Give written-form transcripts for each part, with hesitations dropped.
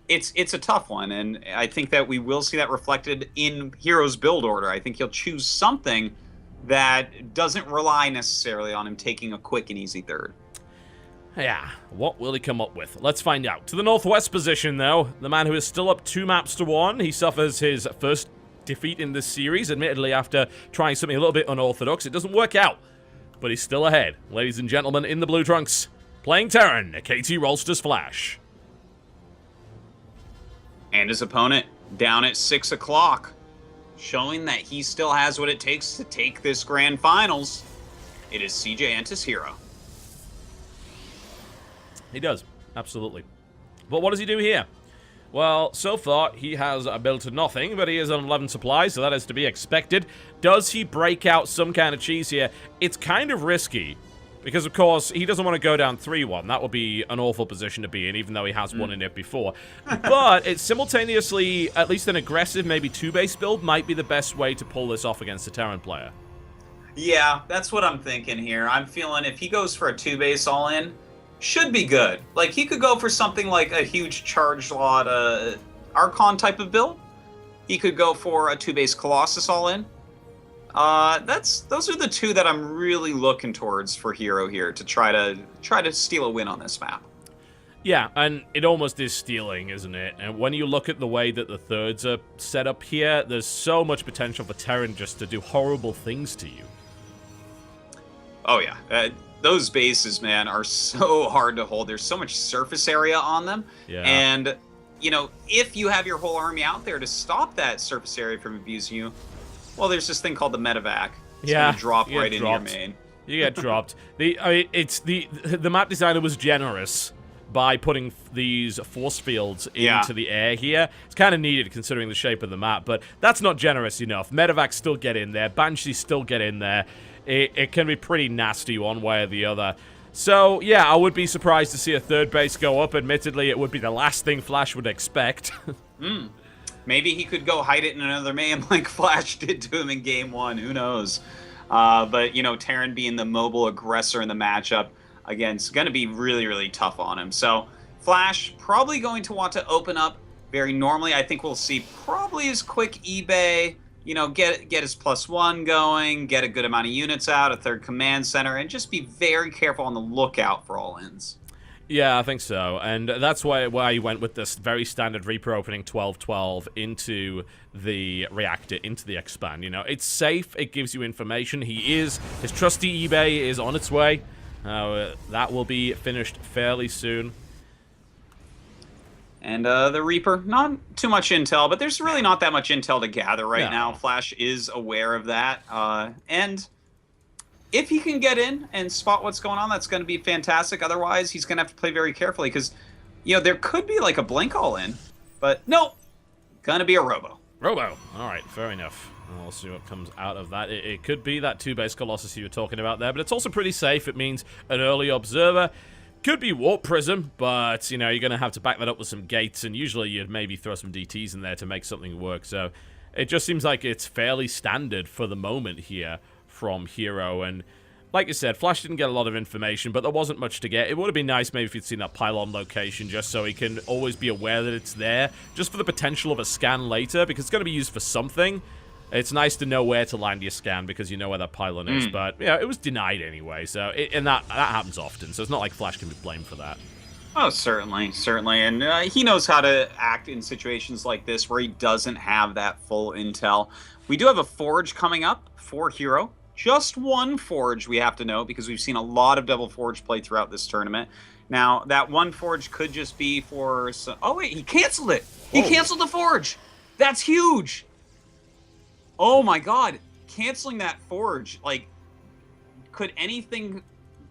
it's a tough one, and I think that we will see that reflected in herO's build order. I think he'll choose something that doesn't rely necessarily on him taking a quick and easy third. Yeah, what will he come up with? Let's find out. To the northwest position, though, the man who is still up 2 maps to 1. He suffers his first defeat in this series, admittedly after trying something a little bit unorthodox. It doesn't work out, but he's still ahead. Ladies and gentlemen, in the blue trunks, playing Terran, KT Rolster's Flash. And his opponent down at 6 o'clock, showing that he still has what it takes to take this grand finals. It is CJ Entis herO. He does, absolutely. But what does he do here? Well, so far, he has built nothing, but he is on 11 supplies, so that is to be expected. Does he break out some kind of cheese here? It's kind of risky, because, of course, he doesn't want to go down 3-1. That would be an awful position to be in, even though he has won in it before. But it's simultaneously, at least an aggressive, maybe 2-base build might be the best way to pull this off against a Terran player. Yeah, that's what I'm thinking here. I'm feeling if he goes for a 2-base all-in, should be good. Like, he could go for something like a huge charge lot Archon type of build. He could go for a 2-base Colossus all-in. Those are the two that I'm really looking towards for herO here to try to steal a win on this map. Yeah, and it almost is stealing, isn't it? And when you look at the way that the thirds are set up here, there's so much potential for Terran just to do horrible things to you. Oh yeah, those bases, man, are so hard to hold. There's so much surface area on them. Yeah. And, you know, if you have your whole army out there to stop that surface area from abusing you, well, there's this thing called the medevac. It's gonna drop right into your main. You get dropped. The map designer was generous by putting these force fields into the air here. It's kind of needed considering the shape of the map, but that's not generous enough. Medevacs still get in there. Banshees still get in there. It can be pretty nasty one way or the other. So, yeah, I would be surprised to see a third base go up. Admittedly, it would be the last thing Flash would expect. Maybe he could go hide it in another main like Flash did to him in Game 1. Who knows? But, you know, Terran being the mobile aggressor in the matchup, again, it's going to be really, really tough on him. So, Flash probably going to want to open up very normally. I think we'll see probably his quick eBay, you know, get his +1 going, get a good amount of units out, a third command center, and just be very careful on the lookout for all-ins. Yeah, I think so, and that's why you went with this very standard Reaper opening 12-12 into the reactor, into the expand. You know, it's safe, it gives you information. His trusty eBay is on its way. That will be finished fairly soon. And the Reaper, not too much intel, but there's really not that much intel to gather right now. Flash is aware of that. And if he can get in and spot what's going on, that's going to be fantastic. Otherwise, he's going to have to play very carefully because, you know, there could be like a blink all-in. But no, going to be a Robo. Robo. All right, fair enough. We'll see what comes out of that. It could be that 2-base Colossus you were talking about there, but it's also pretty safe. It means an early observer. Could be Warp Prism, but, you know, you're going to have to back that up with some gates, and usually you'd maybe throw some DTs in there to make something work. So it just seems like it's fairly standard for the moment here from herO. And like you said, Flash didn't get a lot of information, but there wasn't much to get. It would have been nice maybe if you'd seen that pylon location just so he can always be aware that it's there, just for the potential of a scan later, because it's going to be used for something. It's nice to know where to land your scan because you know where that pylon is, but yeah, it was denied anyway, so and that happens often, so it's not like Flash can be blamed for that. Oh, certainly, and he knows how to act in situations like this where he doesn't have that full intel. We do have a Forge coming up for herO. Just one Forge, we have to know, because we've seen a lot of double Forge play throughout this tournament. Now, that one Forge could just be for... Oh, wait, he canceled it! He canceled the Forge! That's huge! Oh my god, canceling that Forge, like, could anything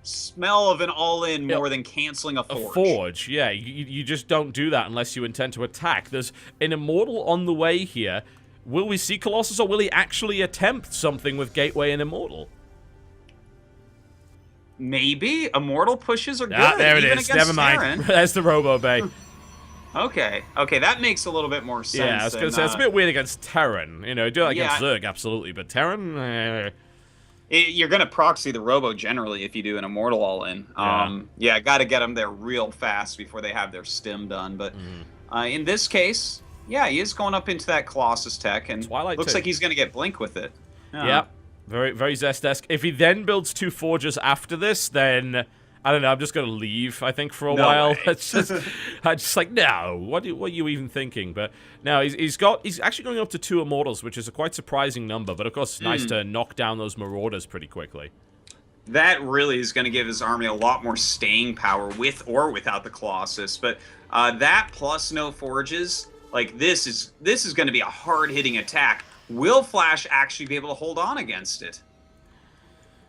smell of an all-in more than canceling a Forge? A Forge, yeah, you just don't do that unless you intend to attack. There's an Immortal on the way here. Will we see Colossus, or will he actually attempt something with Gateway and Immortal? Maybe. Immortal pushes are good. There it is, never mind. Terran. There's the Robo Bay. Okay, that makes a little bit more sense. Yeah, I was going to say, it's a bit weird against Terran. You know, do it against Zerg, absolutely, but Terran... You're going to proxy the Robo generally if you do an Immortal all-in. Yeah, got to get them there real fast before they have their stim done, but... In this case, yeah, he is going up into that Colossus tech, and Twilight looks too. like he's going to get Blink with it. Yep. Very, very Zest-esque. If he then builds 2 Forges after this, then I don't know. I'm just gonna leave. I think for a while. It's just, I'm just like, no. What are you even thinking? But no, he's actually going up to 2 Immortals, which is a quite surprising number. But of course, it's nice to knock down those Marauders pretty quickly. That really is going to give his army a lot more staying power with or without the Colossus. But that plus no Forges, like this is going to be a hard hitting attack. Will Flash actually be able to hold on against it?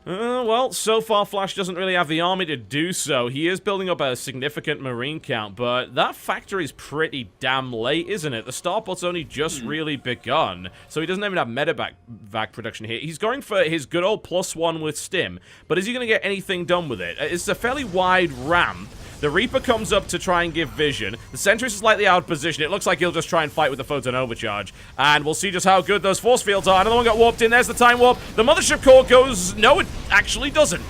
Well, so far Flash doesn't really have the army to do so. He is building up a significant Marine count, but that factory is pretty damn late, isn't it? The starport's only just really begun, so he doesn't even have medevac production here. He's going for his good old +1 with Stim, but is he going to get anything done with it? It's a fairly wide ramp. The Reaper comes up to try and give vision. The Sentry is slightly out of position. It looks like he'll just try and fight with the Photon Overcharge. And we'll see just how good those force fields are. Another one got warped in. There's the Time Warp. The Mothership Core goes... No, it actually doesn't.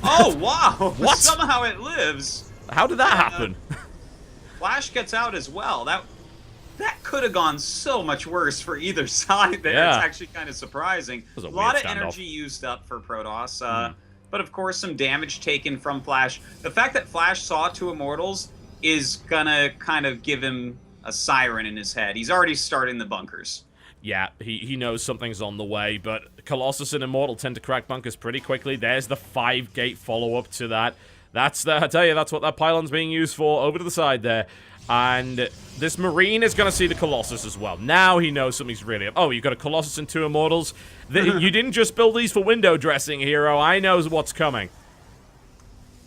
Oh, wow. What? Somehow it lives. How did that happen? Flash gets out as well. That could have gone so much worse for either side there. Yeah. It's actually kind of surprising. A lot of standoff. energy used up for Protoss. But of course, some damage taken from Flash. The fact that Flash saw 2 Immortals is gonna kind of give him a siren in his head. He's already starting the bunkers. Yeah, he knows something's on the way, but Colossus and Immortal tend to crack bunkers pretty quickly. There's the 5-gate follow-up to that. I tell you, that's what that pylon's being used for, over to the side there. And this Marine is going to see the Colossus as well. Now he knows something's really up. Oh, you've got a Colossus and 2 Immortals. You didn't just build these for window dressing, herO. I know what's coming.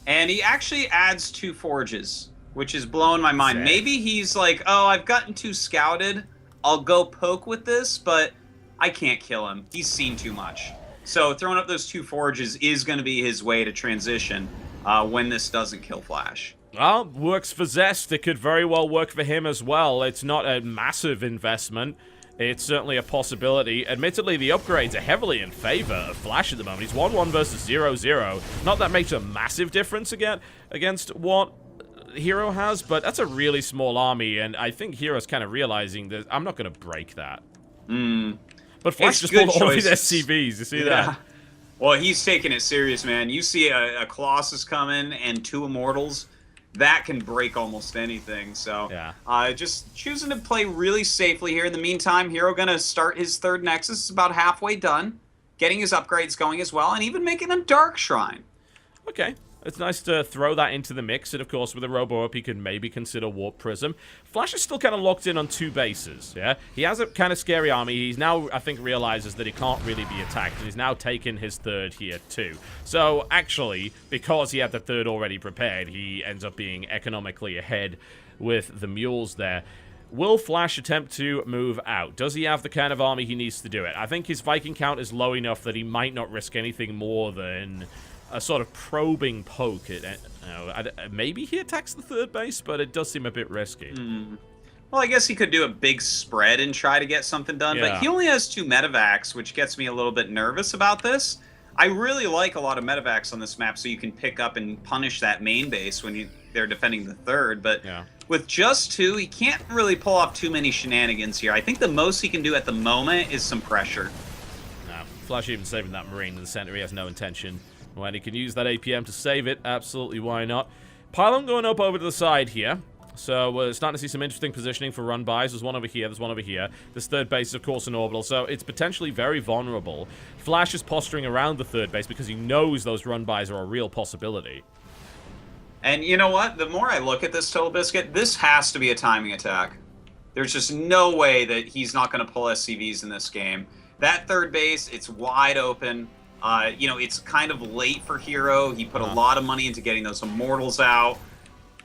And he actually adds 2 Forges, which is blowing my mind. Sad. Maybe he's like, oh, I've gotten too scouted. I'll go poke with this, but I can't kill him. He's seen too much. So throwing up those 2 Forges is going to be his way to transition when this doesn't kill Flash. Well, works for Zest. It could very well work for him as well. It's not a massive investment. It's certainly a possibility. Admittedly, the upgrades are heavily in favor of Flash at the moment. He's 1-1 versus 0-0. Not that makes a massive difference against what herO has, but that's a really small army, and I think herO's kind of realizing that I'm not going to break that. But Flash just pulled all of his SCVs. You see that? Well, he's taking it serious, man. You see a Colossus coming and 2 Immortals. That can break almost anything. So, just choosing to play really safely here. In the meantime, herO going to start his 3rd Nexus. It's about halfway done. Getting his upgrades going as well, and even making a Dark Shrine. Okay. It's nice to throw that into the mix, and of course, with a Robo-Up, he could maybe consider Warp Prism. Flash is still kind of locked in on 2 bases, yeah? He has a kind of scary army. He's now, I think, realizes that he can't really be attacked, and he's now taken his 3rd here, too. So, actually, because he had the 3rd already prepared, he ends up being economically ahead with the Mules there. Will Flash attempt to move out? Does he have the kind of army he needs to do it? I think his Viking count is low enough that he might not risk anything more than a sort of probing poke. Maybe he attacks the 3rd base, but it does seem a bit risky. Well, I guess he could do a big spread and try to get something done, but he only has 2 medevacs, which gets me a little bit nervous about this. I really like a lot of medevacs on this map, so you can pick up and punish that main base when they're defending the 3rd, but with just 2, he can't really pull off too many shenanigans here. I think the most he can do at the moment is some pressure. Flash even saving that Marine in the center. He has no intention. When he can use that APM to save it, absolutely, why not? Pylon going up over to the side here. So we're starting to see some interesting positioning for run-bys. There's one over here, there's one over here. This 3rd base is, of course, an orbital, so it's potentially very vulnerable. Flash is posturing around the 3rd base because he knows those run-bys are a real possibility. And you know what? The more I look at this Total Biscuit, this has to be a timing attack. There's just no way that he's not going to pull SCVs in this game. That 3rd base, it's wide open. You know, it's kind of late for herO. He put a lot of money into getting those Immortals out.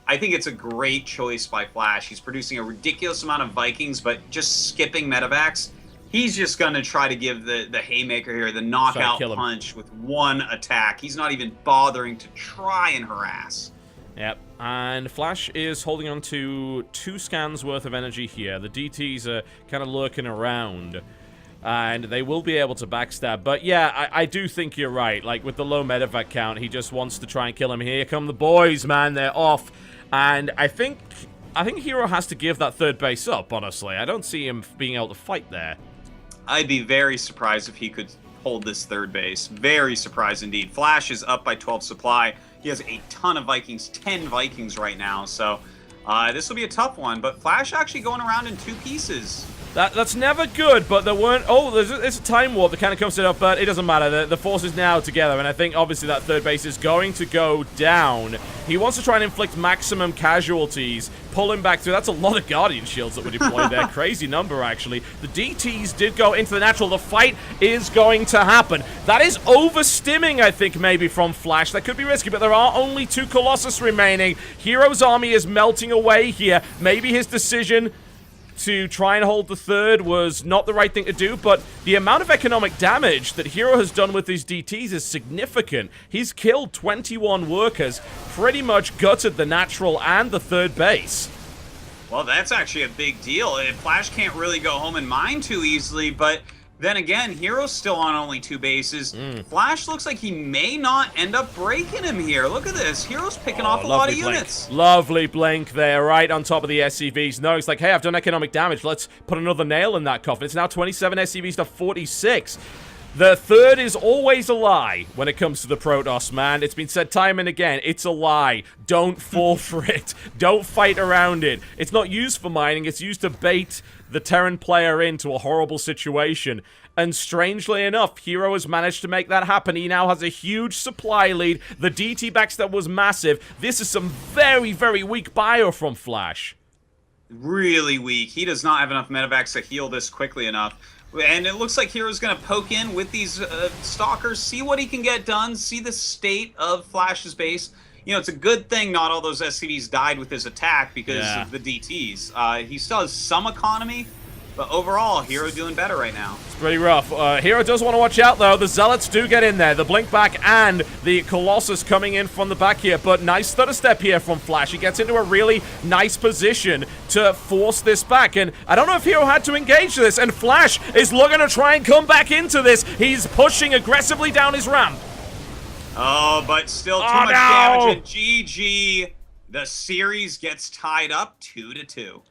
I think it's a great choice by Flash. He's producing a ridiculous amount of Vikings, but just skipping medevacs. He's just going to try to give the haymaker here, the knockout punch with 1 attack. He's not even bothering to try and harass. Yep, and Flash is holding on to 2 scans worth of energy here. The DTs are kind of lurking around, and they will be able to backstab. But yeah, I do think you're right. Like, with the low medevac count, he just wants to try and kill him. Here come the boys, man. They're off. And I think I think herO has to give that third base up, honestly. I don't see him being able to fight there. I'd be very surprised if he could hold this third base. Very surprised indeed. Flash is up by 12 supply. He has a ton of Vikings, 10 Vikings right now, so this will be a tough one. But Flash actually going around in 2 pieces. That's never good, but there weren't... Oh, there's a time warp that kind of comes it up, but it doesn't matter. The force is now together, and I think, obviously, that third base is going to go down. He wants to try and inflict maximum casualties, pull him back through. That's a lot of Guardian Shields that were deployed there. Crazy number, actually. The DTs did go into the natural. The fight is going to happen. That is overstimming, I think, maybe, from Flash. That could be risky, but there are only 2 Colossus remaining. herO's army is melting away here. Maybe his decision to try and hold the third was not the right thing to do, but the amount of economic damage that herO has done with his DTs is significant. He's killed 21 workers, pretty much gutted the natural and the third base. Well, that's actually a big deal. Flash can't really go home and mine too easily, but then again, herO's still on only 2 bases. Flash looks like he may not end up breaking him here. Look at this. herO's picking off a lot of units. Lovely blink there, right on top of the SCVs. No, it's like, hey, I've done economic damage. Let's put another nail in that coffin. It's now 27 SCVs to 46. The third is always a lie when it comes to the Protoss, man. It's been said time and again. It's a lie. Don't fall for it. Don't fight around it. It's not used for mining. It's used to bait the Terran player into a horrible situation. And strangely enough, herO has managed to make that happen. He now has a huge supply lead. The DT backstab was massive. This is some very, very weak bio from Flash. Really weak. He does not have enough medevacs to heal this quickly enough. And it looks like herO's going to poke in with these Stalkers, see what he can get done, see the state of Flash's base. You know, it's a good thing not all those SCVs died with his attack because of the DTs. He still has some economy, but overall, herO doing better right now. It's pretty rough. herO does want to watch out, though. The Zealots do get in there. The blink back and the Colossus coming in from the back here. But nice stutter step here from Flash. He gets into a really nice position to force this back. And I don't know if herO had to engage this. And Flash is looking to try and come back into this. He's pushing aggressively down his ramp. Oh, but still too much damage. And GG. The series gets tied up 2-2.